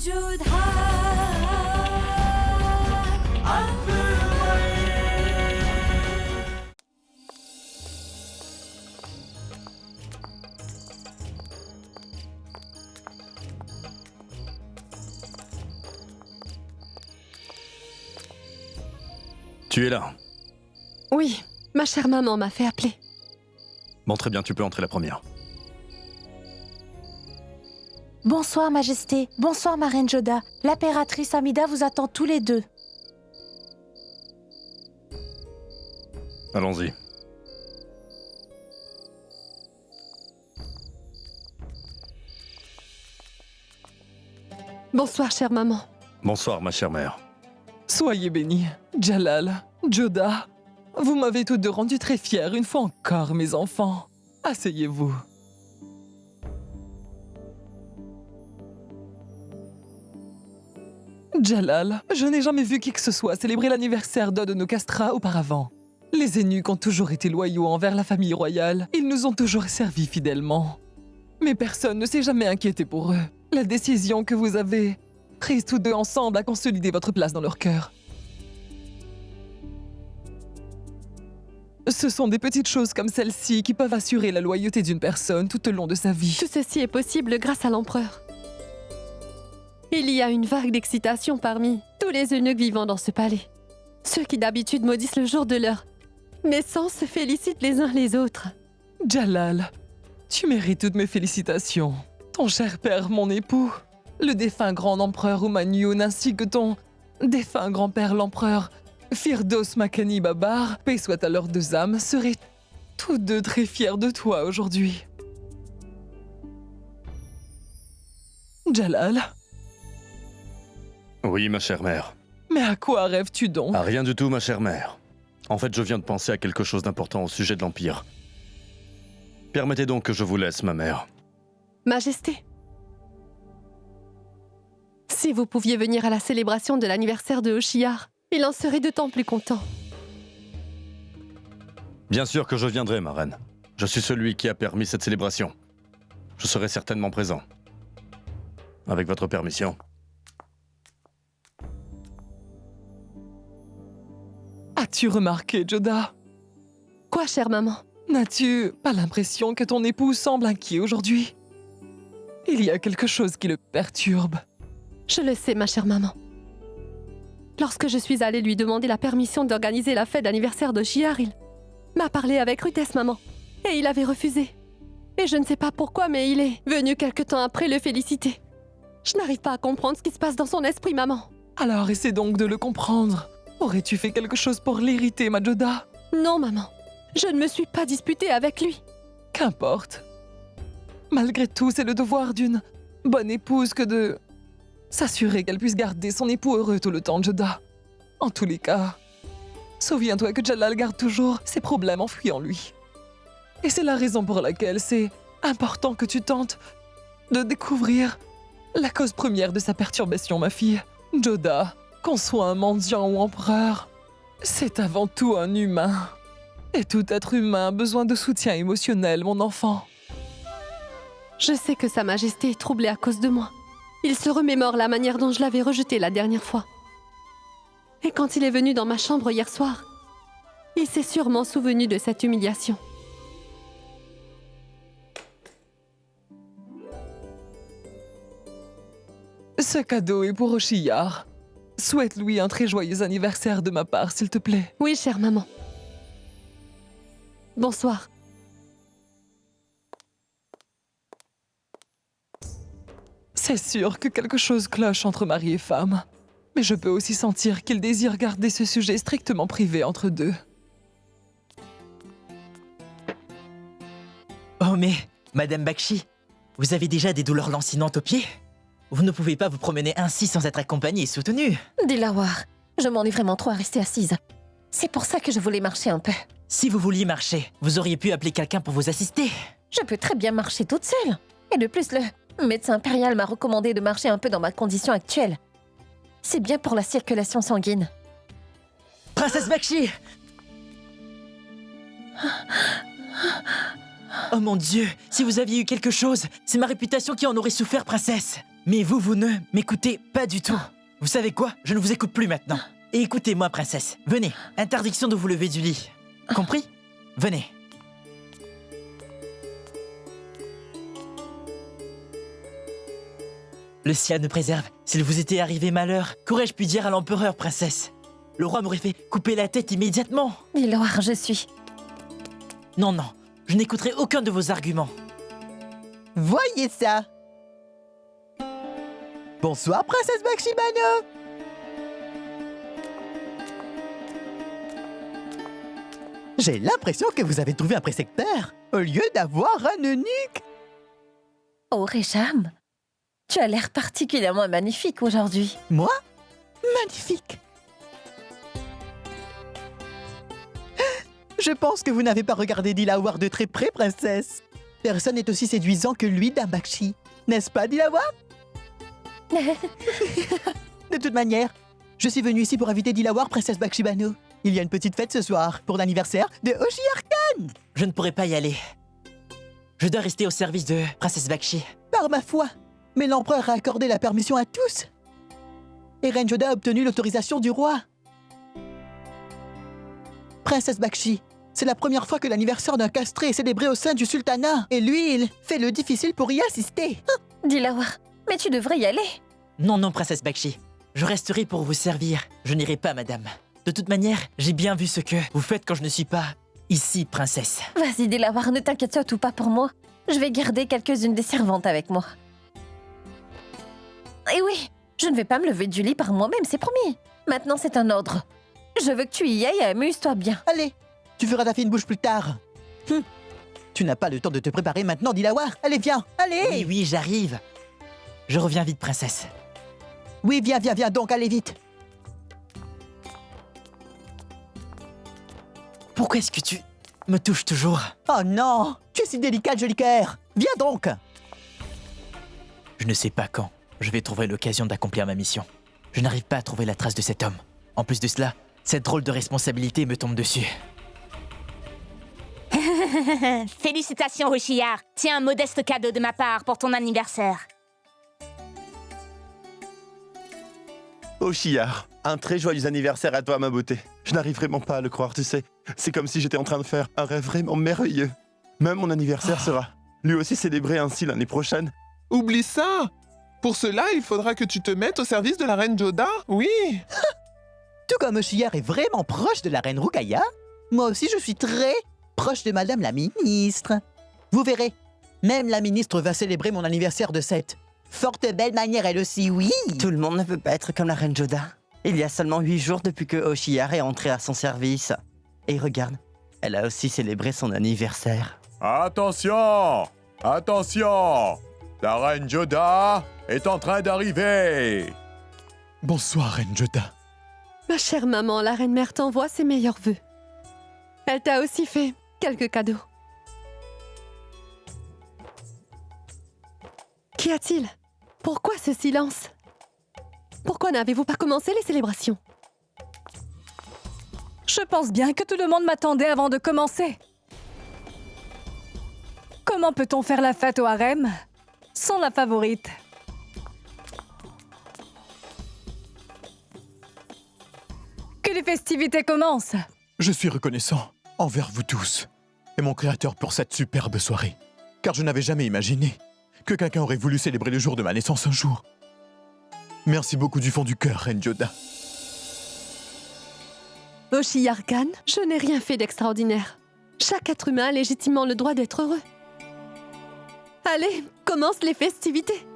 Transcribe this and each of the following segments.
موجود Tu es là. Oui, ma chère maman m'a fait appeler. Bon, très bien, tu peux entrer la première. Bonsoir, Majesté. Bonsoir, ma reine Joda. L'impératrice Amida vous attend tous les deux. Allons-y. Bonsoir, chère maman. Bonsoir, ma chère mère. Soyez bénis, Jalal, Joda. Vous m'avez tous deux rendu très fiers une fois encore, mes enfants. Asseyez-vous. Jalal, je n'ai jamais vu qui que ce soit célébrer l'anniversaire d'un de nos castrats auparavant. Les eunuques ont toujours été loyaux envers la famille royale. Ils nous ont toujours servis fidèlement. Mais personne ne s'est jamais inquiété pour eux. La décision que vous avez prise tous deux ensemble a consolidé votre place dans leur cœur. Ce sont des petites choses comme celle-ci qui peuvent assurer la loyauté d'une personne tout au long de sa vie. Tout ceci est possible grâce à l'empereur. Il y a une vague d'excitation parmi tous les eunuques vivant dans ce palais. Ceux qui d'habitude maudissent le jour de leur naissance se félicitent les uns les autres. Jalal, tu mérites toutes mes félicitations. Ton cher père, mon époux, le défunt grand empereur Humayun ainsi que ton défunt grand-père l'empereur Firdos Makani Babar, paix soit à leurs deux âmes, seraient tous deux très fiers de toi aujourd'hui. Jalal, Oui, ma chère mère. mais à quoi rêves-tu donc? Ah, rien du tout, ma chère mère. En fait, je viens de penser à quelque chose d'important au sujet de l'Empire. Permettez donc que je vous laisse, ma mère. Majesté, si vous pouviez venir à la célébration de l'anniversaire de Hoshiar, il en serait d'autant plus content. Bien sûr que je viendrai, ma reine. Je suis celui qui a permis cette célébration. Je serai certainement présent. Avec votre permission. As-tu remarqué, Joda? Quoi, chère maman? N'as-tu pas l'impression que ton époux semble inquiet aujourd'hui? Il y a quelque chose qui le perturbe. Je le sais, ma chère maman. Lorsque je suis allée lui demander la permission d'organiser la fête d'anniversaire de Hoshiar, il m'a parlé avec rudesse, maman. Et il avait refusé. Et je ne sais pas pourquoi, mais il est venu quelque temps après le féliciter. Je n'arrive pas à comprendre ce qui se passe dans son esprit, maman. Alors essaie donc de le comprendre. Aurais-tu fait quelque chose pour l'irriter, ma Joda? Non, maman. Je ne me suis pas disputée avec lui. Qu'importe. Malgré tout, c'est le devoir d'une bonne épouse que de s'assurer qu'elle puisse garder son époux heureux tout le temps, Joda. En tous les cas, souviens-toi que Jalal garde toujours ses problèmes enfouis en lui. Et c'est la raison pour laquelle c'est important que tu tentes de découvrir la cause première de sa perturbation, ma fille. Joda, qu'on soit un mendiant ou empereur, c'est avant tout un humain. Et tout être humain a besoin de soutien émotionnel, mon enfant. Je sais que Sa Majesté est troublée à cause de moi. Il se remémore la manière dont je l'avais rejeté la dernière fois. Et quand il est venu dans ma chambre hier soir, il s'est sûrement souvenu de cette humiliation. Ce cadeau est pour Hoshiar. Souhaite-lui un très joyeux anniversaire de ma part, s'il te plaît. Oui, chère maman. Bonsoir. C'est sûr que quelque chose cloche entre mari et femme. Mais je peux aussi sentir qu'il désire garder ce sujet strictement privé entre deux. Oh mais, Madame Bakshi, vous avez déjà des douleurs lancinantes aux pieds? Vous ne pouvez pas vous promener ainsi sans être accompagnée et soutenue. Dilawar, je m'ennuie vraiment trop à rester assise. C'est pour ça que je voulais marcher un peu. Si vous vouliez marcher, vous auriez pu appeler quelqu'un pour vous assister. Je peux très bien marcher toute seule. Et de plus, le médecin impérial m'a recommandé de marcher un peu dans ma condition actuelle. C'est bien pour la circulation sanguine. Princesse Bakshi! Oh mon Dieu, si vous aviez eu quelque chose, c'est ma réputation qui en aurait souffert, princesse. Mais vous ne m'écoutez pas du tout. Vous savez quoi? Je ne vous écoute plus maintenant. Et écoutez-moi, princesse. Venez. Interdiction de vous lever du lit. Compris? Venez. Le ciel nous préserve. S'il vous était arrivé malheur, qu'aurais-je pu dire à l'empereur, princesse? Le roi m'aurait fait couper la tête immédiatement. Dilawar, je suis. Non, non. Je n'écouterai aucun de vos arguments. Voyez ça! Bonsoir, princesse Bakshi Bano! J'ai l'impression que vous avez trouvé un précepteur au lieu d'avoir un eunuque. Oh, Récham, tu as l'air particulièrement magnifique aujourd'hui. Moi? Magnifique! Je pense que vous n'avez pas regardé Dilawar de très près, princesse. Personne n'est aussi séduisant que lui, Dame Bakshi. N'est-ce pas, Dilawar? De toute manière, je suis venu ici pour inviter Dilawar, princesse Bakshi Bano. Il y a une petite fête ce soir pour l'anniversaire de Oshiyar. Je ne pourrai pas y aller. Je dois rester au service de princesse Bakshi. Par ma foi, mais l'empereur a accordé la permission à tous. Et Renjoda a obtenu l'autorisation du roi. Princesse Bakshi, c'est la première fois que l'anniversaire d'un castré est célébré au sein du sultanat. Et lui, il fait le difficile pour y assister. Dilawar, mais tu devrais y aller. Non, non, princesse Bakshi. Je resterai pour vous servir. Je n'irai pas, madame. De toute manière, j'ai bien vu ce que vous faites quand je ne suis pas ici, princesse. Vas-y, Dilawar, ne t'inquiète surtout pas pour moi. Je vais garder quelques-unes des servantes avec moi. Et oui, je ne vais pas me lever du lit par moi-même, c'est promis. Maintenant, c'est un ordre. Je veux que tu y ailles et amuse-toi bien. Allez, tu feras ta fine bouche plus tard. Tu n'as pas le temps de te préparer maintenant, Dilawar. Allez, viens, allez. Oui, oui, j'arrive. Je reviens vite, princesse. Oui, viens, viens, viens donc, allez vite. Pourquoi est-ce que tu me touches toujours? Oh non, tu es si délicate, joli cœur. Viens donc. Je ne sais pas quand je vais trouver l'occasion d'accomplir ma mission. Je n'arrive pas à trouver la trace de cet homme. En plus de cela, cette drôle de responsabilité me tombe dessus. Félicitations, Oshiyar. Tiens un modeste cadeau de ma part pour ton anniversaire. Oshiyar, un très joyeux anniversaire à toi, ma beauté. Je n'arrive vraiment pas à le croire, tu sais. C'est comme si j'étais en train de faire un rêve vraiment merveilleux. Même mon anniversaire sera lui aussi célébré ainsi l'année prochaine. Oublie ça! Pour cela, il faudra que tu te mettes au service de la reine Joda, oui! Tout comme Oshiyar est vraiment proche de la reine Rukaya, moi aussi je suis très proche de madame la ministre. Vous verrez, même la ministre va célébrer mon anniversaire de 7. Forte belle manière elle aussi, oui. Tout le monde ne peut pas être comme la reine Joda. Il y a seulement 8 jours depuis que Oshiyar est entré à son service. Et regarde, elle a aussi célébré son anniversaire. Attention! Attention! La reine Joda est en train d'arriver! Bonsoir, reine Joda. Ma chère maman, la reine mère t'envoie ses meilleurs vœux. Elle t'a aussi fait quelques cadeaux. Qu'y a-t-il? Pourquoi ce silence? Pourquoi n'avez-vous pas commencé les célébrations? Je pense bien que tout le monde m'attendait avant de commencer. Comment peut-on faire la fête au harem sans la favorite? Que les festivités commencent. Je suis reconnaissant envers vous tous et mon créateur pour cette superbe soirée, car je n'avais jamais imaginé que quelqu'un aurait voulu célébrer le jour de ma naissance un jour. Merci beaucoup du fond du cœur, reine Joda. Oshiyar Khan, je n'ai rien fait d'extraordinaire. Chaque être humain a légitimement le droit d'être heureux. Allez, commence les festivités.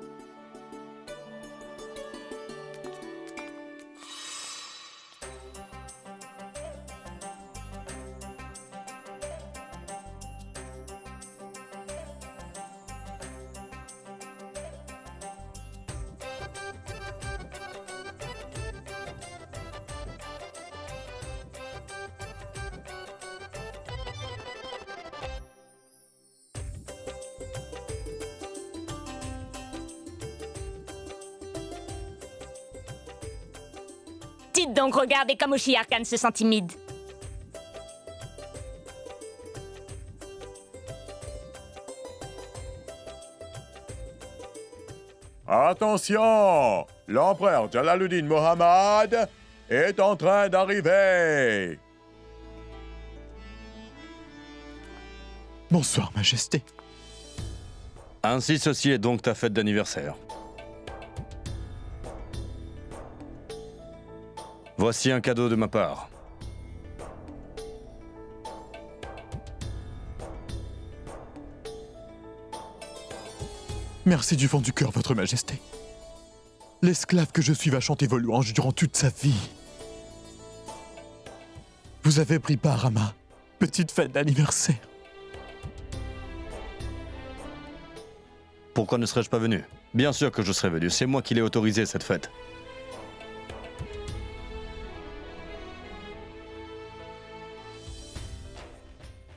Dites donc, regardez comme Oshiyar Khan se sent timide. Attention! L'empereur Jalaluddin Mohammad est en train d'arriver! Bonsoir, Majesté. Ainsi, ceci est donc ta fête d'anniversaire. Voici un cadeau de ma part. Merci du fond du cœur, Votre Majesté. L'esclave que je suis va chanter vos louanges durant toute sa vie. Vous avez pris part à ma petite fête d'anniversaire. Pourquoi ne serais-je pas venu? Bien sûr que je serais venu, c'est moi qui l'ai autorisé cette fête.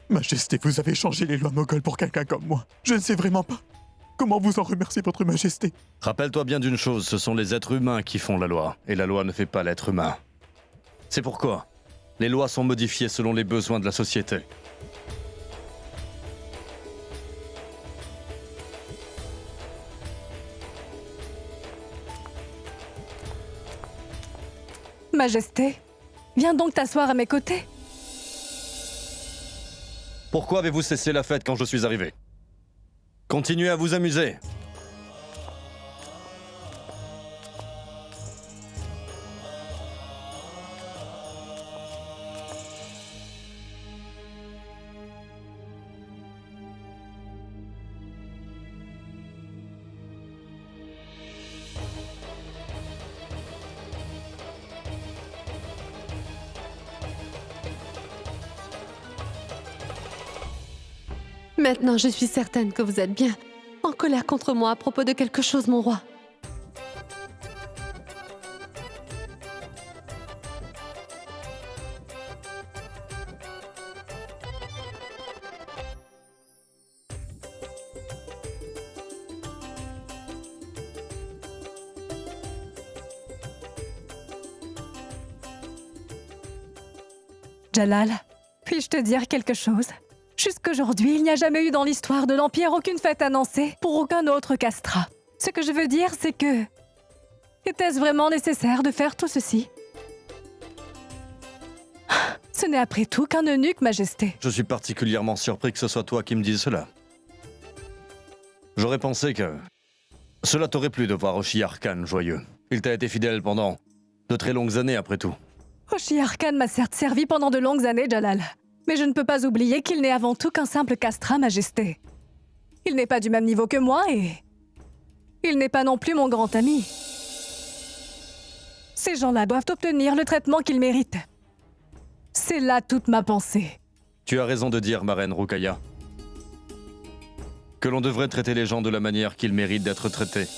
Majesté, vous avez changé les lois moghols pour quelqu'un comme moi. Je ne sais vraiment pas comment vous en remercier, Votre Majesté. Rappelle-toi bien d'une chose, ce sont les êtres humains qui font la loi, et la loi ne fait pas l'être humain. C'est pourquoi les lois sont modifiées selon les besoins de la société. Majesté, viens donc t'asseoir à mes côtés. Pourquoi avez-vous cessé la fête quand je suis arrivé? Continuez à vous amuser. Maintenant, je suis certaine que vous êtes bien en colère contre moi à propos de quelque chose, mon roi. Jalal, puis-je te dire quelque chose? Jusqu'aujourd'hui, il n'y a jamais eu dans l'histoire de l'Empire aucune fête annoncée pour aucun autre castrat. Ce que je veux dire, c'est que... Était-ce vraiment nécessaire de faire tout ceci? Ce n'est après tout qu'un eunuque, Majesté. Je suis particulièrement surpris que ce soit toi qui me dises cela. J'aurais pensé que cela t'aurait plu de voir Oshiar Khan joyeux. Il t'a été fidèle pendant de très longues années après tout. Oshiar Khan m'a certes servi pendant de longues années, Jalal. Mais je ne peux pas oublier qu'il n'est avant tout qu'un simple castrat, Majesté. Il n'est pas du même niveau que moi et... il n'est pas non plus mon grand ami. Ces gens-là doivent obtenir le traitement qu'ils méritent. C'est là toute ma pensée. Tu as raison de dire, ma reine Rukaya, que l'on devrait traiter les gens de la manière qu'ils méritent d'être traités.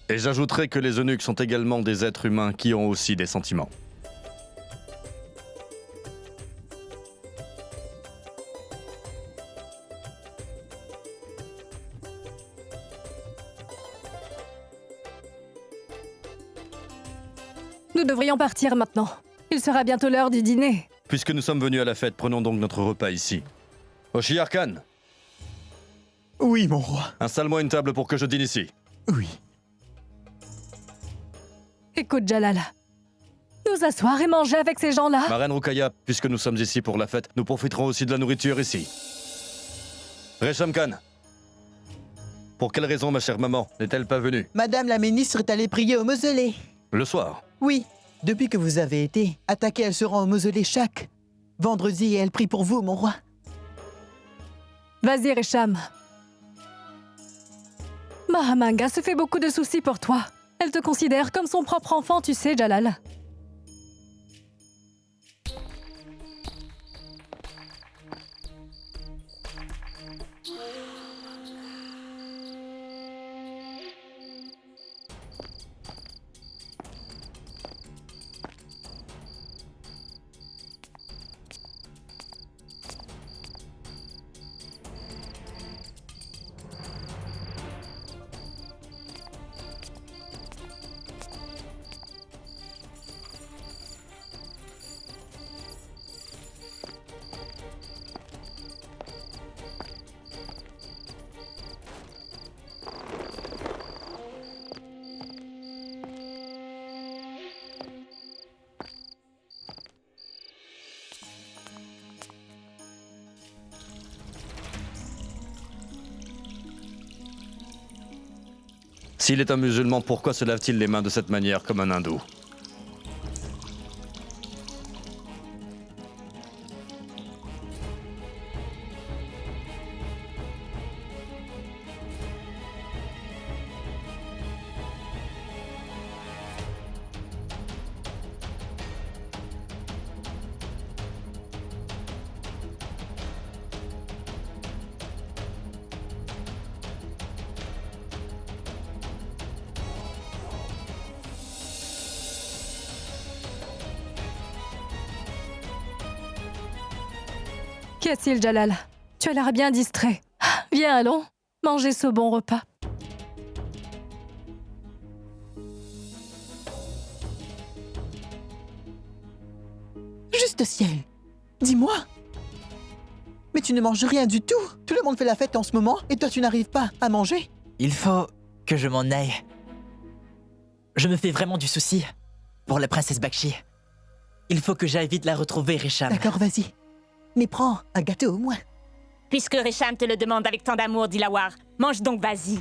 Et j'ajouterai que les eunuques sont également des êtres humains qui ont aussi des sentiments. Nous devrions partir maintenant. Il sera bientôt l'heure du dîner. Puisque nous sommes venus à la fête, prenons donc notre repas ici. Oshiar Khan, Oui, mon roi. installe-moi une table pour que je dîne ici. Oui. Écoute, Jalal. Nous asseoir et manger avec ces gens-là? Ma reine Rukaya, puisque nous sommes ici pour la fête, nous profiterons aussi de la nourriture ici. Resham Khan, pour quelle raison ma chère maman n'est-elle pas venue? Madame la ministre est allée prier au mausolée. Le soir. Oui, depuis que vous avez été attaquée, elle se rend au mausolée chaque vendredi et elle prie pour vous, mon roi. Vas-y, Resham. Mahamanga se fait beaucoup de soucis pour toi. Elle te considère comme son propre enfant, tu sais, Jalal. S'il est un musulman, pourquoi se lave-t-il les mains de cette manière comme un hindou? Qu'y a-t-il, Jalal? Tu as l'air bien distrait. Viens, allons, manger ce bon repas. Juste ciel. Dis-moi. Mais tu ne manges rien du tout. Tout le monde fait la fête en ce moment et toi tu n'arrives pas à manger. Il faut que je m'en aille. Je me fais vraiment du souci pour la princesse Bakshi. Il faut que j'aille vite la retrouver, Risham. D'accord, vas-y. Mais prends un gâteau au moins. Puisque Risham te le demande avec tant d'amour, Dilawar, mange donc, vas-y.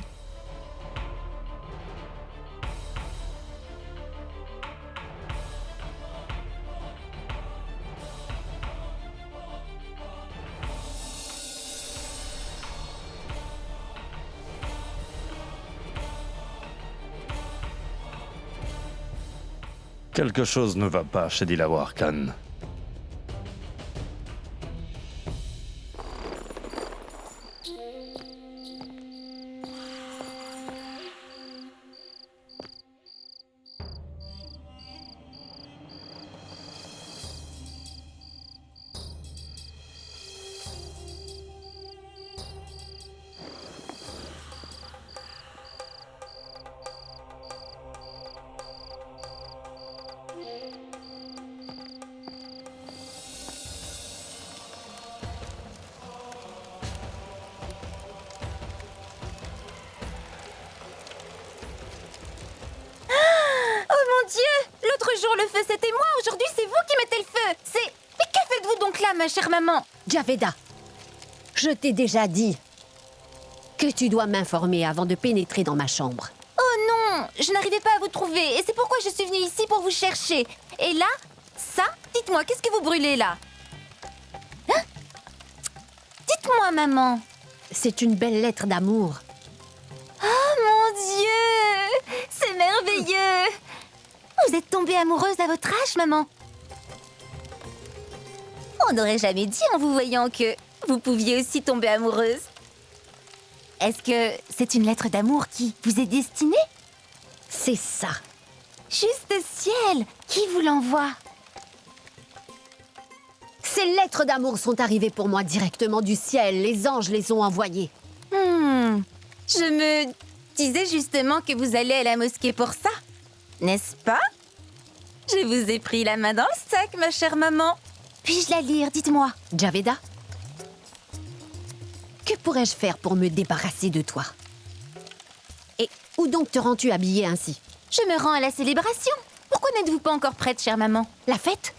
Quelque chose ne va pas chez Dilawar Khan. Le feu, c'était moi. Aujourd'hui, c'est vous qui mettez le feu. Mais que faites-vous donc là, ma chère maman? Javeda, je t'ai déjà dit que tu dois m'informer avant de pénétrer dans ma chambre. Oh non, je n'arrivais pas à vous trouver. Et c'est pourquoi je suis venue ici pour vous chercher. Et là, ça, dites-moi, qu'est-ce que vous brûlez là? Hein? Dites-moi, maman. C'est une belle lettre d'amour. Oh mon Dieu, c'est merveilleux. Vous êtes tombée amoureuse à votre âge, maman? On n'aurait jamais dit en vous voyant que vous pouviez aussi tomber amoureuse. Est-ce que c'est une lettre d'amour qui vous est destinée? C'est ça. Juste ciel, qui vous l'envoie? Ces lettres d'amour sont arrivées pour moi directement du ciel. Les anges les ont envoyées. Je me disais justement que vous allez à la mosquée pour ça. N'est-ce pas? Je vous ai pris la main dans le sac, ma chère maman. Puis-je la lire, dites-moi? Javeda, que pourrais-je faire pour me débarrasser de toi? Et où donc te rends-tu habillée ainsi? Je me rends à la célébration. Pourquoi n'êtes-vous pas encore prête, chère maman? La fête?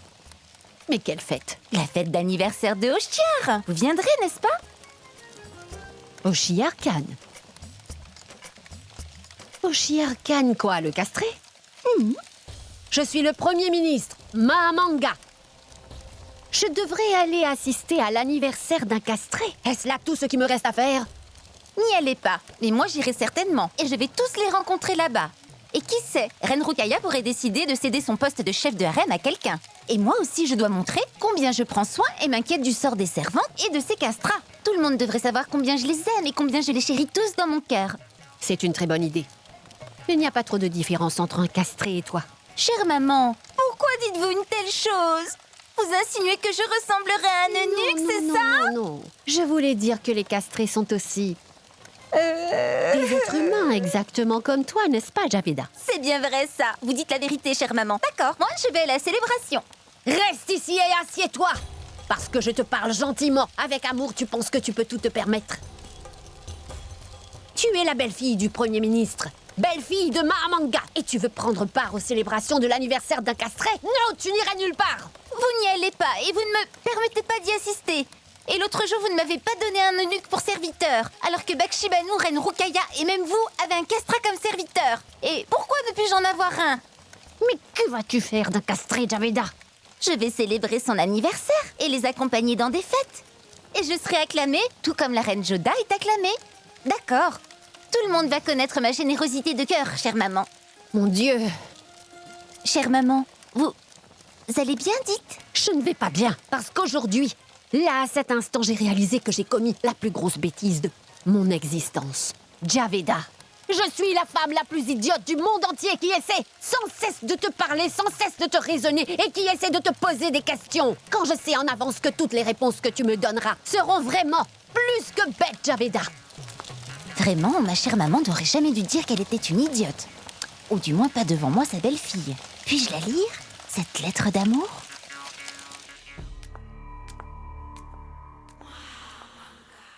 Mais quelle fête? La fête d'anniversaire de Hoshiar. Vous viendrez, n'est-ce pas? Hoshiar Khan. Hoshiar Khan quoi, le castré? Je suis le Premier ministre, Mahamanga. Je devrais aller assister à l'anniversaire d'un castré. Est-ce là tout ce qui me reste à faire? N'y allez pas, mais moi j'irai certainement. Et je vais tous les rencontrer là-bas. Et qui sait, Reine Ruqaya pourrait décider de céder son poste de chef de harem à quelqu'un. Et moi aussi je dois montrer combien je prends soin et m'inquiète du sort des servantes et de ces castrats. Tout le monde devrait savoir combien je les aime et combien je les chéris tous dans mon cœur. C'est une très bonne idée. Il n'y a pas trop de différence entre un castré et toi. Chère maman, pourquoi dites-vous une telle chose? Vous insinuez que je ressemblerais à un eunuque, c'est ça? Non. Je voulais dire que les castrés sont aussi des êtres humains, exactement comme toi, n'est-ce pas, Javeda? C'est bien vrai, ça. Vous dites la vérité, chère maman. D'accord, moi, je vais à la célébration. Reste ici et assieds-toi. Parce que je te parle gentiment. Avec amour, tu penses que tu peux tout te permettre. Tu es la belle-fille du Premier ministre. Belle-fille de Mahamanga. Et tu veux prendre part aux célébrations de l'anniversaire d'un castré? Non, tu n'iras nulle part. Vous n'y allez pas et vous ne me permettez pas d'y assister. Et l'autre jour, vous ne m'avez pas donné un eunuque pour serviteur, alors que Bakshi Banu, reine Rukaya et même vous avez un castrat comme serviteur. Et pourquoi ne puis-je en avoir un? Mais que vas-tu faire d'un castré, Javeda? Je vais célébrer son anniversaire et les accompagner dans des fêtes. Et je serai acclamée, tout comme la reine Joda est acclamée. D'accord. Tout le monde va connaître ma générosité de cœur, chère maman. Mon Dieu! Chère maman, vous allez bien, dites? Je ne vais pas bien, parce qu'aujourd'hui, là, à cet instant, j'ai réalisé que j'ai commis la plus grosse bêtise de mon existence. Javeda, je suis la femme la plus idiote du monde entier qui essaie sans cesse de te parler, sans cesse de te raisonner et qui essaie de te poser des questions. Quand je sais en avance que toutes les réponses que tu me donneras seront vraiment plus que bêtes, Javeda. Vraiment, ma chère maman n'aurait jamais dû dire qu'elle était une idiote. Ou du moins pas devant moi, sa belle-fille. Puis-je la lire, cette lettre d'amour?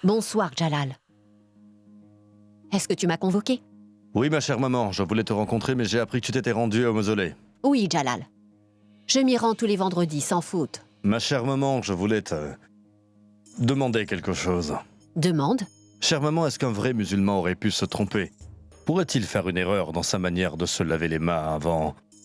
Bonsoir, Jalal. Est-ce que tu m'as convoqué? Oui, ma chère maman, je voulais te rencontrer, mais j'ai appris que tu t'étais rendue au mausolée. Oui, Jalal. Je m'y rends tous les vendredis, sans faute. Ma chère maman, je voulais te demander quelque chose. Demande. Chère maman, est-ce qu'un vrai musulman aurait pu se tromper? Pourrait-il faire une erreur dans sa manière de se laver les mains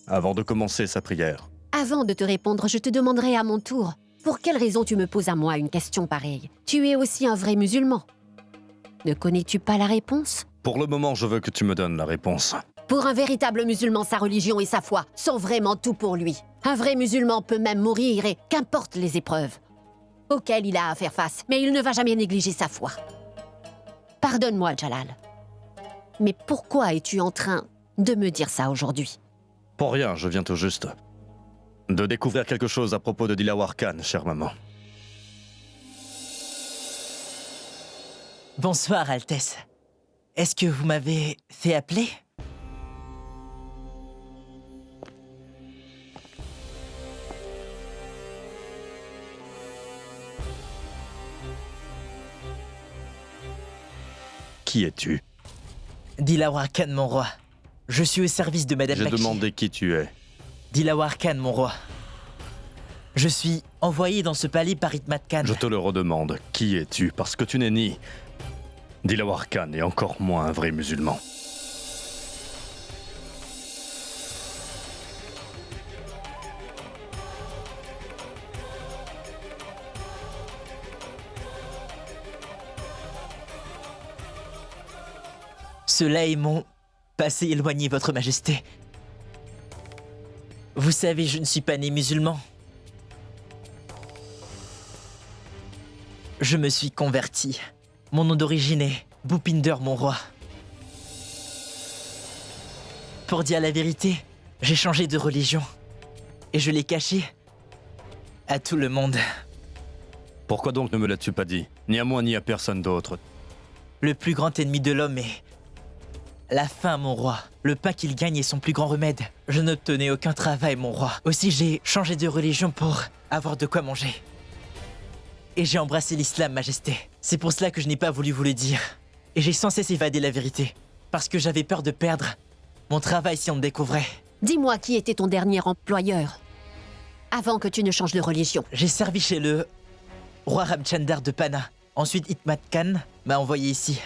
avant de commencer sa prière? Avant de te répondre, je te demanderai à mon tour. Pour quelle raison tu me poses à moi une question pareille? Tu es aussi un vrai musulman. Ne connais-tu pas la réponse? Pour le moment, je veux que tu me donnes la réponse. Pour un véritable musulman, sa religion et sa foi sont vraiment tout pour lui. Un vrai musulman peut même mourir et qu'importe les épreuves auxquelles il a à faire face, mais il ne va jamais négliger sa foi. Pardonne-moi, Jalal. Mais pourquoi es-tu en train de me dire ça aujourd'hui? Pour rien, je viens tout juste de découvrir quelque chose à propos de Dilawar Khan, chère maman. Bonsoir, Altesse. Est-ce que vous m'avez fait appeler? Qui es-tu? Dilawar Khan, mon roi. Je suis au service de Madame J'ai Bakshi. demandé qui tu es. Dilawar Khan, mon roi. Je suis envoyé dans ce palais par Hikmat Khan. Je te le redemande, qui es-tu? Parce que tu n'es ni Dilawar Khan et encore moins un vrai musulman. Cela est mon passé éloigné, votre majesté. Vous savez, je ne suis pas né musulman. Je me suis converti. Mon nom d'origine est Bhupinder, mon roi. Pour dire la vérité, j'ai changé de religion. Et je l'ai caché à tout le monde. Pourquoi donc ne me l'as-tu pas dit? Ni à moi, ni à personne d'autre. Le plus grand ennemi de l'homme est la faim, mon roi. Le pain qu'il gagne est son plus grand remède. Je n'obtenais aucun travail, mon roi. Aussi, j'ai changé de religion pour avoir de quoi manger. Et j'ai embrassé l'islam, majesté. C'est pour cela que je n'ai pas voulu vous le dire. Et j'ai sans cesse évadé la vérité. Parce que j'avais peur de perdre mon travail si on me découvrait. Dis-moi qui était ton dernier employeur, avant que tu ne changes de religion. J'ai servi chez le roi Ramchandar de Pana. Ensuite, Hikmat Khan m'a envoyé ici.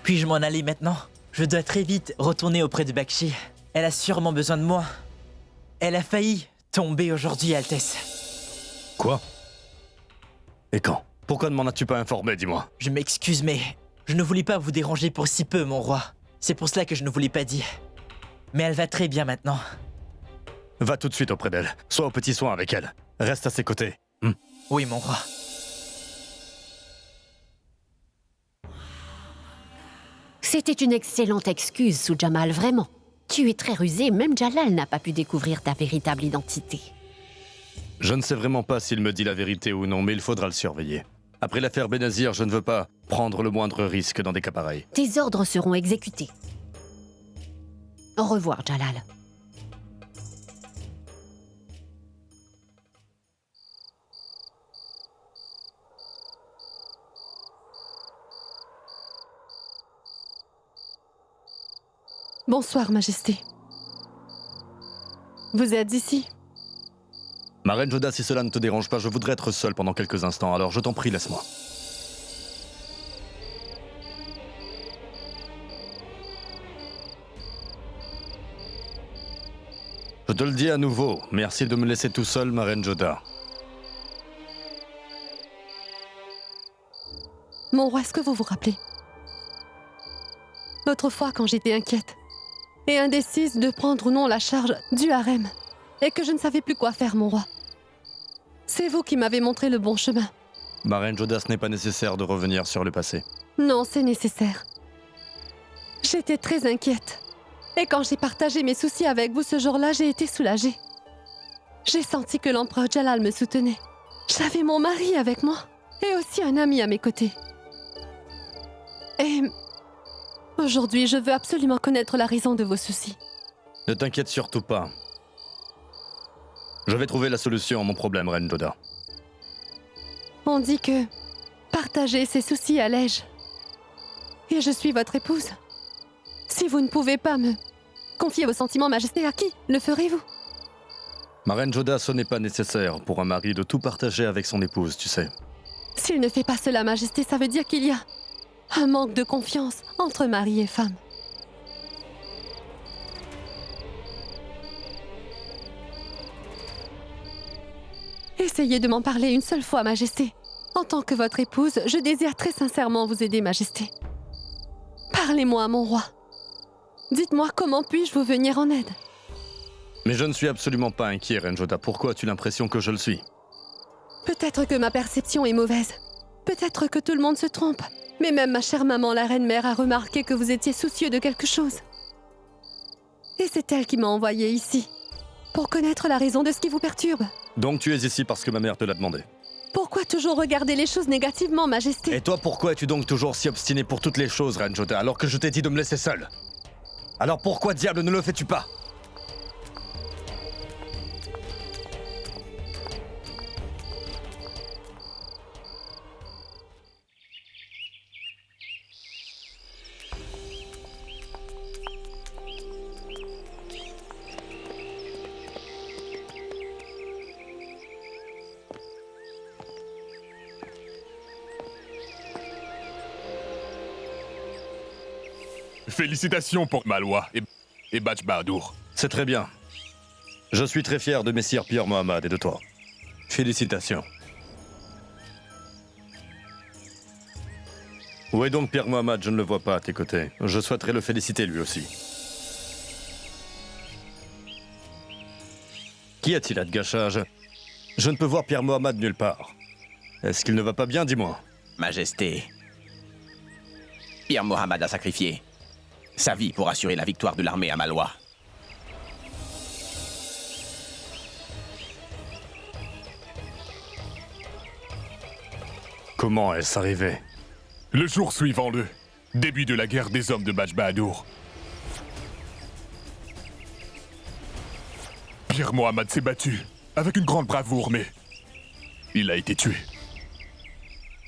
Puis-je m'en aller maintenant? Je dois très vite retourner auprès de Bakshi. Elle a sûrement besoin de moi. Elle a failli tomber aujourd'hui, Altesse. Quoi? Et quand? Pourquoi ne m'en as-tu pas informé, dis-moi? Je m'excuse, mais je ne voulais pas vous déranger pour si peu, mon roi. C'est pour cela que je ne vous l'ai pas dit. Mais elle va très bien maintenant. Va tout de suite auprès d'elle. Sois au petit soin avec elle. Reste à ses côtés. Oui, mon roi. C'était une excellente excuse, Soujamal, vraiment. Tu es très rusé, même Jalal n'a pas pu découvrir ta véritable identité. Je ne sais vraiment pas s'il me dit la vérité ou non, mais il faudra le surveiller. Après l'affaire Benazir, je ne veux pas prendre le moindre risque dans des cas pareils. Tes ordres seront exécutés. Au revoir, Jalal. Bonsoir, Majesté. Vous êtes ici? Ma reine Joda, si cela ne te dérange pas, je voudrais être seul pendant quelques instants, alors je t'en prie, laisse-moi. Je te le dis à nouveau, merci de me laisser tout seul, ma reine Joda. Mon roi, est-ce que vous vous rappelez? L'autre fois, quand j'étais inquiète et indécise de prendre ou non la charge du harem, et que je ne savais plus quoi faire, mon roi. C'est vous qui m'avez montré le bon chemin. Ma reine Joda, ce n'est pas nécessaire de revenir sur le passé. Non, c'est nécessaire. J'étais très inquiète. Et quand j'ai partagé mes soucis avec vous ce jour-là, j'ai été soulagée. J'ai senti que l'empereur Jalal me soutenait. J'avais mon mari avec moi, et aussi un ami à mes côtés. Et aujourd'hui, je veux absolument connaître la raison de vos soucis. Ne t'inquiète surtout pas. Je vais trouver la solution à mon problème, reine Joda. On dit que partager ses soucis allège. Et je suis votre épouse. Si vous ne pouvez pas me confier vos sentiments, Majesté, à qui le ferez-vous? Ma reine Joda, ce n'est pas nécessaire pour un mari de tout partager avec son épouse, tu sais. S'il ne fait pas cela, Majesté, ça veut dire qu'il y a un manque de confiance entre mari et femme. Essayez de m'en parler une seule fois, Majesté. En tant que votre épouse, je désire très sincèrement vous aider, Majesté. Parlez-moi, mon roi. Dites-moi comment puis-je vous venir en aide. Mais je ne suis absolument pas inquiet, reine Joda. Pourquoi as-tu l'impression que je le suis? Peut-être que ma perception est mauvaise. Peut-être que tout le monde se trompe. Mais même ma chère maman, la reine-mère, a remarqué que vous étiez soucieux de quelque chose. Et c'est elle qui m'a envoyé ici, pour connaître la raison de ce qui vous perturbe. Donc tu es ici parce que ma mère te l'a demandé. Pourquoi toujours regarder les choses négativement, Majesté? Et toi, pourquoi es-tu donc toujours si obstinée pour toutes les choses, reine Joda, alors que je t'ai dit de me laisser seule? Alors pourquoi diable ne le fais-tu pas? Félicitations pour Malwa et Badj Bahadur. C'est très bien. Je suis très fier de Messire Pierre Mohammad et de toi. Félicitations. Où est donc Pierre Mohammad? Je ne le vois pas à tes côtés. Je souhaiterais le féliciter lui aussi. Qu'y a-t-il à de gâchage? Je ne peux voir Pierre Mohammad nulle part. Est-ce qu'il ne va pas bien, dis-moi? Majesté, Pierre Mohammad a sacrifié sa vie pour assurer la victoire de l'armée à Malwa. Comment est-ce arrivé? Le jour suivant le début de la guerre des hommes de Badj Bahadur, Pierre Mohammad s'est battu avec une grande bravoure, mais il a été tué.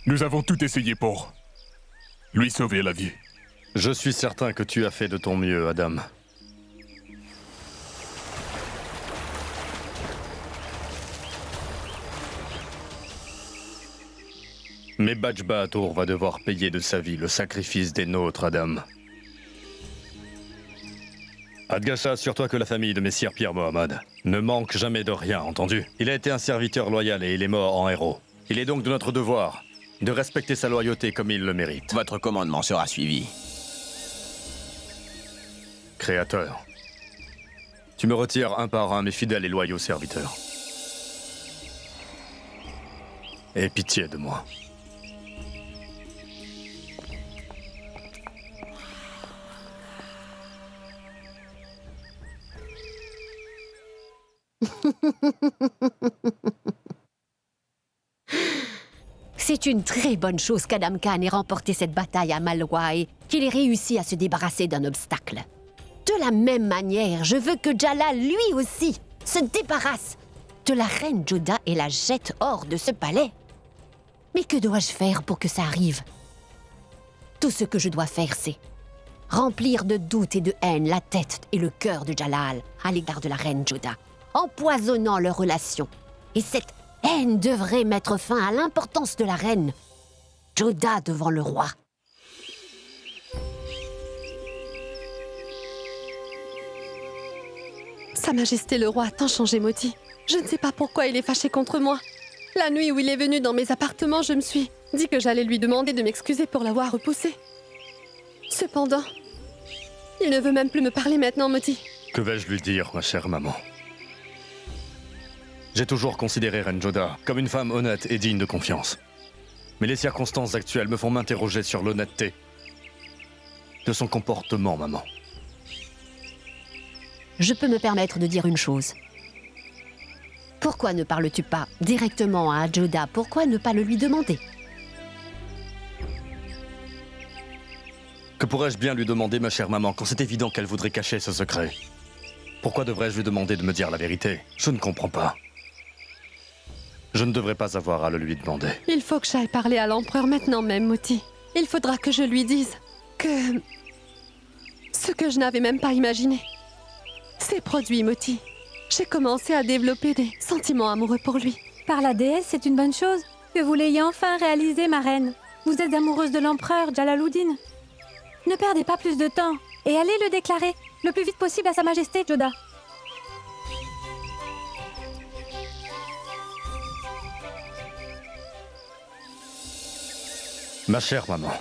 Nous avons tout essayé pour lui sauver la vie. Je suis certain que tu as fait de ton mieux, Adam. Mais Badj Bahadur va devoir payer de sa vie le sacrifice des nôtres, Adam. Adgasha, assure-toi que la famille de Messire Pierre Mohammad ne manque jamais de rien, entendu? Il a été un serviteur loyal et il est mort en héros. Il est donc de notre devoir de respecter sa loyauté comme il le mérite. Votre commandement sera suivi. Créateur, tu me retires un par un mes fidèles et loyaux serviteurs. Aie pitié de moi. C'est une très bonne chose qu'Adam Khan ait remporté cette bataille à Malwa et qu'il ait réussi à se débarrasser d'un obstacle. De la même manière, je veux que Jalal, lui aussi, se débarrasse de la reine Joda et la jette hors de ce palais. Mais que dois-je faire pour que ça arrive? Tout ce que je dois faire, c'est remplir de doute et de haine la tête et le cœur de Jalal à l'égard de la reine Joda, empoisonnant leur relation Et cette haine devrait mettre fin à l'importance de la reine Joda devant le roi. Sa Majesté le roi a tant changé, Moti. Je ne sais pas pourquoi il est fâché contre moi. La nuit où il est venu dans mes appartements, je me suis dit que j'allais lui demander de m'excuser pour l'avoir repoussé. Cependant, il ne veut même plus me parler maintenant, Moti. Que vais-je lui dire, ma chère maman? J'ai toujours considéré Reine Joda comme une femme honnête et digne de confiance. Mais les circonstances actuelles me font m'interroger sur l'honnêteté de son comportement, maman. Je peux me permettre de dire une chose. Pourquoi ne parles-tu pas directement à Joda? Pourquoi ne pas le lui demander? Que pourrais-je bien lui demander, ma chère maman, quand c'est évident qu'elle voudrait cacher ce secret? Pourquoi devrais-je lui demander de me dire la vérité? Je ne comprends pas. Je ne devrais pas avoir à le lui demander. Il faut que j'aille parler à l'empereur maintenant même, Moti. Il faudra que je lui dise que... ce que je n'avais même pas imaginé. Ces produits, Moti. J'ai commencé à développer des sentiments amoureux pour lui. Par la déesse, c'est une bonne chose que vous l'ayez enfin réalisé, ma reine. Vous êtes amoureuse de l'empereur Jalaluddin. Ne perdez pas plus de temps et allez le déclarer le plus vite possible à Sa Majesté Joda. Ma chère maman,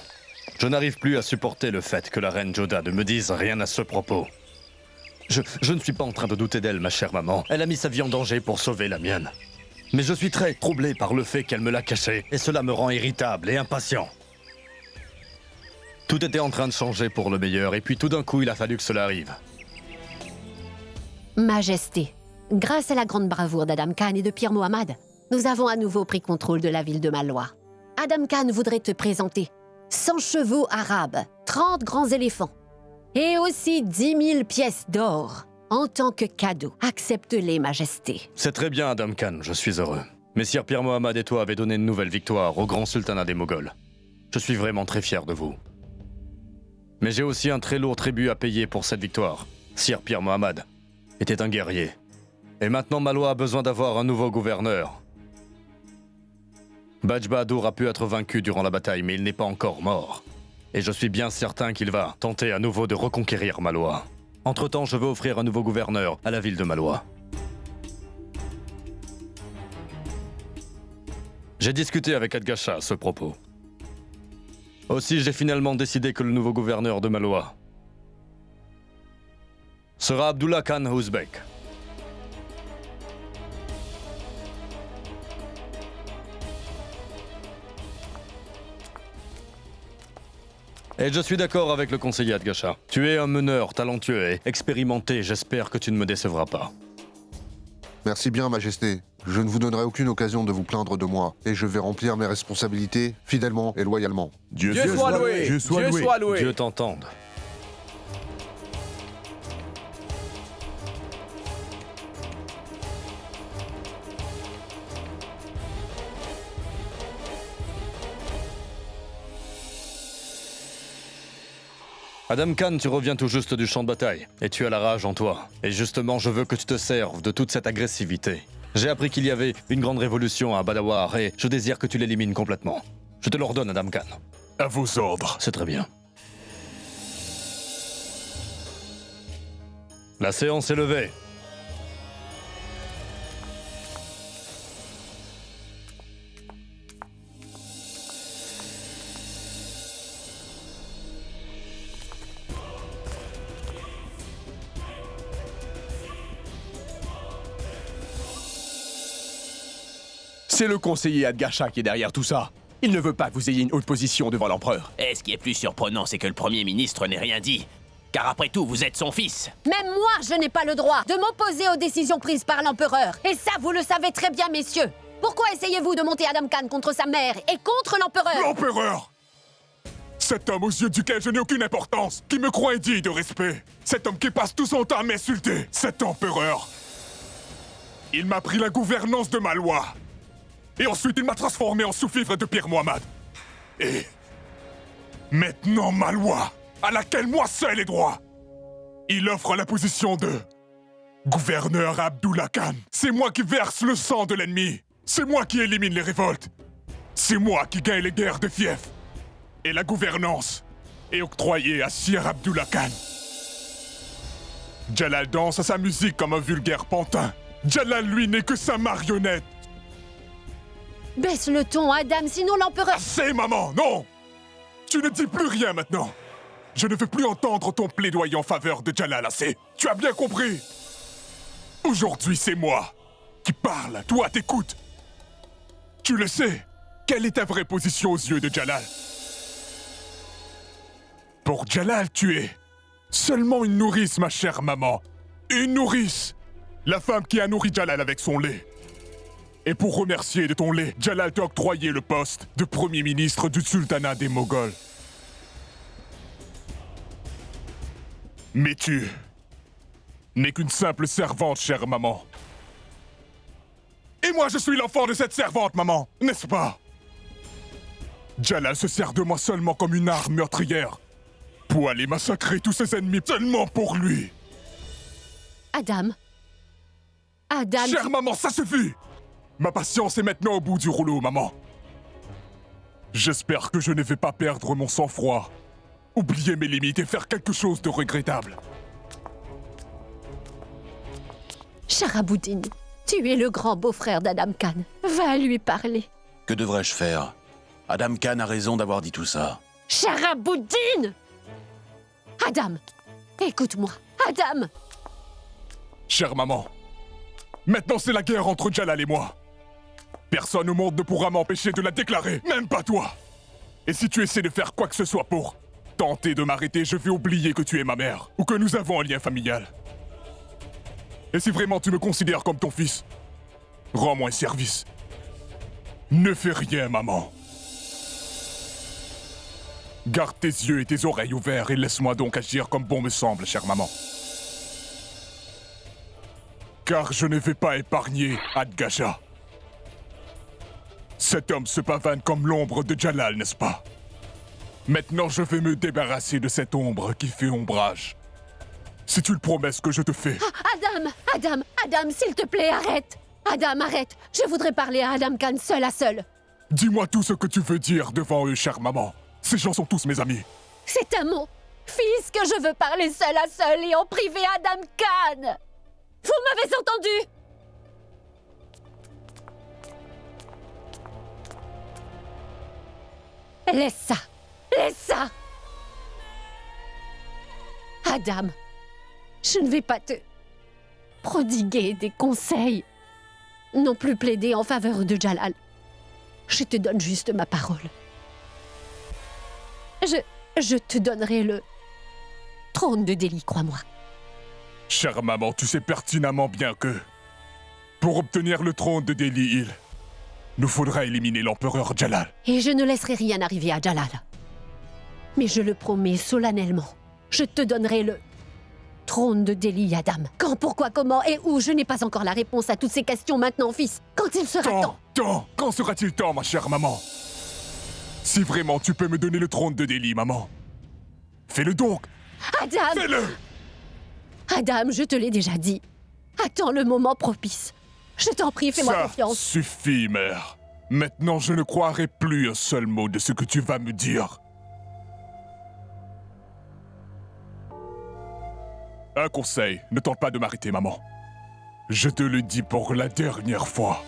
je n'arrive plus à supporter le fait que la reine Joda ne me dise rien à ce propos. Je ne suis pas en train de douter d'elle, ma chère maman. Elle a mis sa vie en danger pour sauver la mienne. Mais je suis très troublé par le fait qu'elle me l'a caché, et cela me rend irritable et impatient. Tout était en train de changer pour le meilleur, et puis tout d'un coup, il a fallu que cela arrive. Majesté, grâce à la grande bravoure d'Adam Khan et de Pir Mohammad, nous avons à nouveau pris contrôle de la ville de Malwa. Adam Khan voudrait te présenter 100 chevaux arabes, 30 grands éléphants, et aussi 10 000 pièces d'or en tant que cadeau. Accepte-les, Majesté. C'est très bien, Adam Khan, je suis heureux. Messire Pir Mohammad et toi avez donné une nouvelle victoire au grand sultanat des Moghols. Je suis vraiment très fier de vous. Mais j'ai aussi un très lourd tribut à payer pour cette victoire. Sire Pir Mohammad était un guerrier. Et maintenant Malwa a besoin d'avoir un nouveau gouverneur. Badj Bahadur a pu être vaincu durant la bataille, mais il n'est pas encore mort. Et je suis bien certain qu'il va tenter à nouveau de reconquérir Malwa. Entre-temps, je veux offrir un nouveau gouverneur à la ville de Malwa. J'ai discuté avec Adgasha à ce propos. Aussi, j'ai finalement décidé que le nouveau gouverneur de Malwa sera Abdullah Khan Ouzbek. Et je suis d'accord avec le conseiller Adgasha. Tu es un meneur talentueux et expérimenté, j'espère que tu ne me décevras pas. Merci bien, Majesté. Je ne vous donnerai aucune occasion de vous plaindre de moi, et je vais remplir mes responsabilités fidèlement et loyalement. Dieu soit loué. Dieu soit loué. Dieu t'entende. Adam Khan, tu reviens tout juste du champ de bataille, et tu as la rage en toi. Et justement, je veux que tu te serves de toute cette agressivité. J'ai appris qu'il y avait une grande révolution à Badawar, et je désire que tu l'élimines complètement. Je te l'ordonne, Adam Khan. À vos ordres. C'est très bien. La séance est levée. C'est le conseiller Adgasha qui est derrière tout ça. Il ne veut pas que vous ayez une haute position devant l'empereur. Et ce qui est plus surprenant, c'est que le Premier ministre n'ait rien dit. Car après tout, vous êtes son fils. Même moi, je n'ai pas le droit de m'opposer aux décisions prises par l'empereur. Et ça, vous le savez très bien, messieurs. Pourquoi essayez-vous de monter Adam Khan contre sa mère et contre l'empereur? L'empereur! Cet homme aux yeux duquel je n'ai aucune importance, qui me croit indigne de respect. Cet homme qui passe tout son temps à m'insulter. Cet empereur. Il m'a pris la gouvernance de Malwa. Et ensuite, il m'a transformé en sous-fifre de Pir Mohammad. Et... maintenant, Malwa, à laquelle moi seul ai droit, il offre la position de Gouverneur Abdullah Khan, c'est moi qui verse le sang de l'ennemi. C'est moi qui élimine les révoltes. C'est moi qui gagne les guerres de fief. Et la gouvernance est octroyée à Sir Abdullah Khan. Jalal danse à sa musique comme un vulgaire pantin. Jalal, lui, n'est que sa marionnette. Baisse le ton, Adam, sinon l'empereur... Assez, maman, non! Tu ne dis plus rien maintenant. Je ne veux plus entendre ton plaidoyer en faveur de Jalal, assez. Tu as bien compris. Aujourd'hui, c'est moi qui parle. Toi, t'écoutes. Tu le sais. Quelle est ta vraie position aux yeux de Jalal? Pour Jalal, tu es seulement une nourrice, ma chère maman. Une nourrice. La femme qui a nourri Jalal avec son lait. Et pour remercier de ton lait, Jalal t'a octroyé le poste de premier ministre du sultanat des Moghols. Mais tu n'es qu'une simple servante, chère maman. Et moi, je suis l'enfant de cette servante, maman, n'est-ce pas? Jalal se sert de moi seulement comme une arme meurtrière pour aller massacrer tous ses ennemis seulement pour lui. Adam. Adam... Chère maman, ça suffit! Ma patience est maintenant au bout du rouleau, maman. J'espère que je ne vais pas perdre mon sang-froid, oublier mes limites et faire quelque chose de regrettable. Sharabuddin, tu es le grand beau-frère d'Adam Khan. Va lui parler. Que devrais-je faire? Adam Khan a raison d'avoir dit tout ça. Sharabuddin! Adam, écoute-moi. Adam! Chère maman, maintenant c'est la guerre entre Jalal et moi. Personne au monde ne pourra m'empêcher de la déclarer, même pas toi. Et si tu essaies de faire quoi que ce soit pour tenter de m'arrêter, je vais oublier que tu es ma mère, ou que nous avons un lien familial. Et si vraiment tu me considères comme ton fils, rends-moi un service. Ne fais rien, maman. Garde tes yeux et tes oreilles ouverts et laisse-moi donc agir comme bon me semble, chère maman. Car je ne vais pas épargner Adgasha. Cet homme se pavane comme l'ombre de Jalal, n'est-ce pas? Maintenant, je vais me débarrasser de cette ombre qui fait ombrage. C'est une promesse que je te fais. Adam, s'il te plaît, arrête. Adam, arrête. Je voudrais parler à Adam Khan seul à seul. Dis-moi tout ce que tu veux dire devant eux, chère maman. Ces gens sont tous mes amis. C'est à mon fils que je veux parler seul à seul et en privé à Adam Khan. Vous m'avez entendu? Laisse ça. Laisse ça. Adam, je ne vais pas te prodiguer des conseils, non plus plaider en faveur de Jalal. Je te donne juste ma parole. Je te donnerai le trône de Delhi, crois-moi. Chère maman, tu sais pertinemment bien que pour obtenir le trône de Delhi, il nous faudra éliminer l'empereur Jalal. Et je ne laisserai rien arriver à Jalal. Mais je le promets solennellement, je te donnerai le trône de Delhi, Adam. Quand, pourquoi, comment et où, je n'ai pas encore la réponse à toutes ces questions maintenant, fils. Quand il sera temps. Quand sera-t-il temps, ma chère maman? Si vraiment tu peux me donner le trône de Delhi, maman, fais-le donc. Adam! Fais-le! Adam, je te l'ai déjà dit. Attends le moment propice. Je t'en prie, fais-moi confiance. Ça suffit, mère. Maintenant, je ne croirai plus un seul mot de ce que tu vas me dire. Un conseil, ne tente pas de m'arrêter, maman. Je te le dis pour la dernière fois.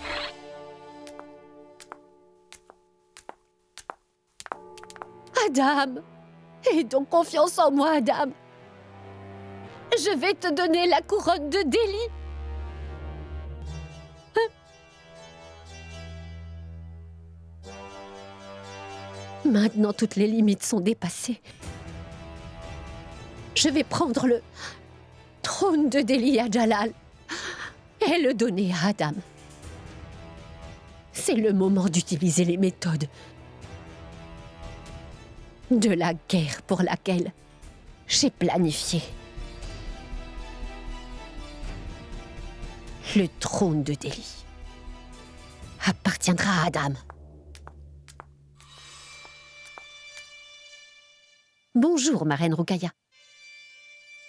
Adam, aie donc confiance en moi, Adam. Je vais te donner la couronne de Delhi. Maintenant, toutes les limites sont dépassées. Je vais prendre le trône de Delhi à Jalal et le donner à Adam. C'est le moment d'utiliser les méthodes de la guerre pour laquelle j'ai planifié. Le trône de Delhi appartiendra à Adam. Bonjour, ma reine Roukaya.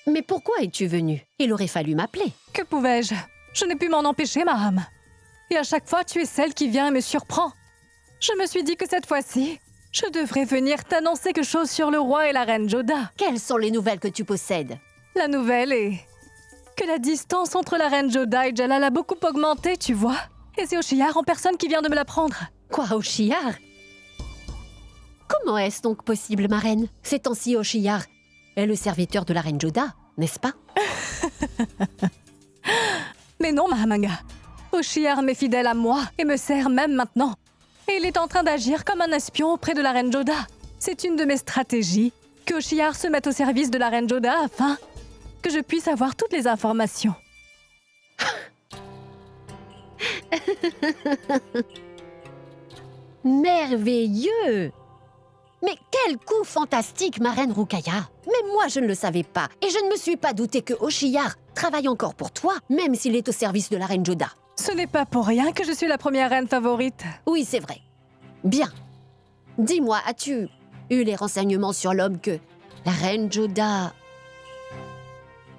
Mais pourquoi es-tu venue? Il aurait fallu m'appeler. Que pouvais-je? Je n'ai pu m'en empêcher, Maham. Et à chaque fois, tu es celle qui vient et me surprend. Je me suis dit que cette fois-ci, je devrais venir t'annoncer quelque chose sur le roi et la reine Joda. Quelles sont les nouvelles que tu possèdes? La nouvelle est que la distance entre la reine Joda et Jalal a beaucoup augmenté, tu vois. Et c'est Oshiyar en personne qui vient de me l'apprendre. Quoi, Oshiyar? Comment est-ce donc possible, ma reine? Ces temps-ci, Oshiyar est le serviteur de la reine Joda, n'est-ce pas? Mais non, Mahamanga. Oshiyar m'est fidèle à moi et me sert même maintenant. Et il est en train d'agir comme un espion auprès de la reine Joda. C'est une de mes stratégies que Oshiyar se mette au service de la reine Joda afin que je puisse avoir toutes les informations. Merveilleux! Mais quel coup fantastique, ma reine Rukaya! Mais moi, je ne le savais pas. Et je ne me suis pas douté que Oshiyar travaille encore pour toi, même s'il est au service de la reine Joda. Ce n'est pas pour rien que je suis la première reine favorite. Oui, c'est vrai. Bien. Dis-moi, as-tu eu les renseignements sur l'homme que la reine Joda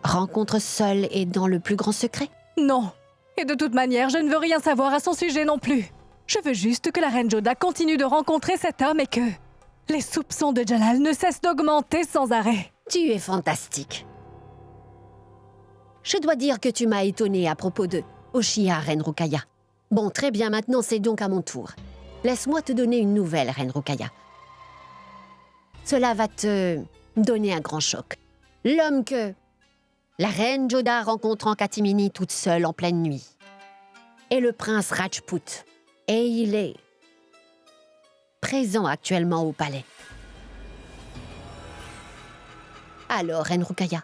rencontre seule et dans le plus grand secret? Non. Et de toute manière, je ne veux rien savoir à son sujet non plus. Je veux juste que la reine Joda continue de rencontrer cet homme et que les soupçons de Jalal ne cessent d'augmenter sans arrêt. Tu es fantastique. Je dois dire que tu m'as étonnée à propos de Oshiyar, reine Rukaya. Bon, très bien, maintenant c'est donc à mon tour. Laisse-moi te donner une nouvelle, reine Rukaya. Cela va te donner un grand choc. L'homme que la reine Joda rencontre en catimini toute seule en pleine nuit est le prince Rajput. Et il est présent actuellement au palais. Alors, reine Rukaya,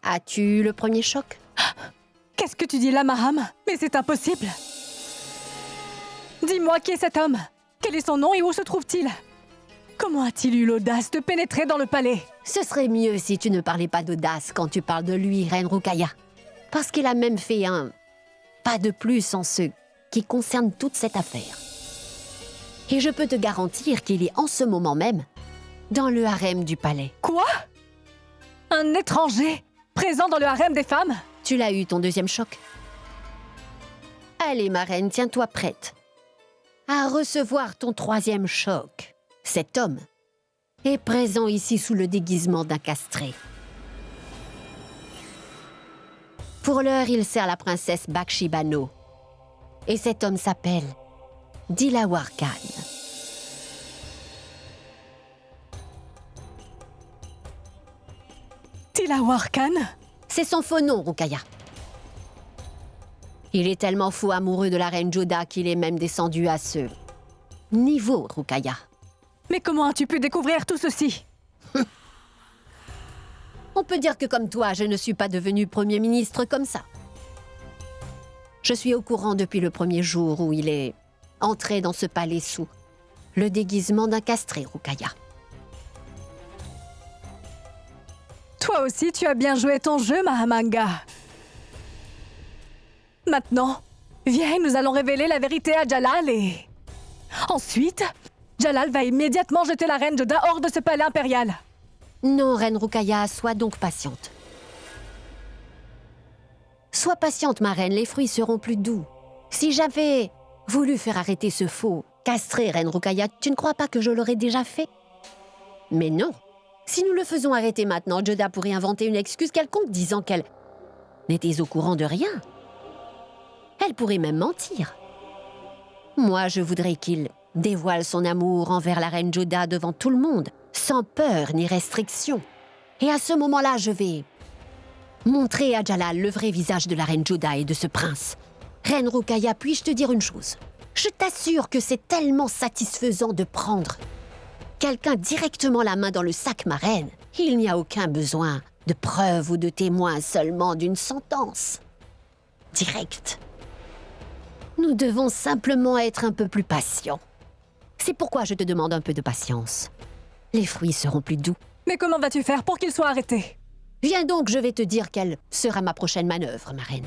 as-tu eu le premier choc? Qu'est-ce que tu dis là, Maham? Mais c'est impossible. Dis-moi qui est cet homme? Quel est son nom et où se trouve-t-il? Comment a-t-il eu l'audace de pénétrer dans le palais? Ce serait mieux si tu ne parlais pas d'audace quand tu parles de lui, reine Rukaya. Parce qu'il a même fait un pas de plus en ce qui concerne toute cette affaire. Et je peux te garantir qu'il est en ce moment même dans le harem du palais. Quoi? Un étranger présent dans le harem des femmes? Tu l'as eu, ton deuxième choc. Allez, ma reine, tiens-toi prête à recevoir ton troisième choc. Cet homme est présent ici sous le déguisement d'un castré. Pour l'heure, il sert la princesse Bakshi Bano. Et cet homme s'appelle Dilawar Khan. Dilawar Khan? C'est son faux nom, Rukaya. Il est tellement fou amoureux de la reine Joda qu'il est même descendu à ce niveau, Rukaya. Mais comment as-tu pu découvrir tout ceci? On peut dire que comme toi, je ne suis pas devenu Premier ministre comme ça. Je suis au courant depuis le premier jour où il est entré dans ce palais sous le déguisement d'un castré, Rukaya. Toi aussi, tu as bien joué ton jeu, Mahamanga. Maintenant, viens, nous allons révéler la vérité à Jalal et... Ensuite, Jalal va immédiatement jeter la reine Joda hors de ce palais impérial. Non, reine Rukaya, sois donc patiente. Sois patiente, ma reine, les fruits seront plus doux. Si j'avais voulu faire arrêter ce faux castré, reine Rukaya, tu ne crois pas que je l'aurais déjà fait? Mais non. Si nous le faisons arrêter maintenant, Joda pourrait inventer une excuse quelconque disant qu'elle n'était au courant de rien. Elle pourrait même mentir. Moi, je voudrais qu'il dévoile son amour envers la reine Joda devant tout le monde, sans peur ni restriction. Et à ce moment-là, je vais montrer à Jalal le vrai visage de la reine Joda et de ce prince. Reine Rukaya, puis-je te dire une chose? Je t'assure que c'est tellement satisfaisant de prendre quelqu'un directement la main dans le sac, ma reine. Il n'y a aucun besoin de preuves ou de témoins, seulement d'une sentence directe. Nous devons simplement être un peu plus patients. C'est pourquoi je te demande un peu de patience. Les fruits seront plus doux. Mais comment vas-tu faire pour qu'il soit arrêté? Viens donc, je vais te dire quelle sera ma prochaine manœuvre, ma reine.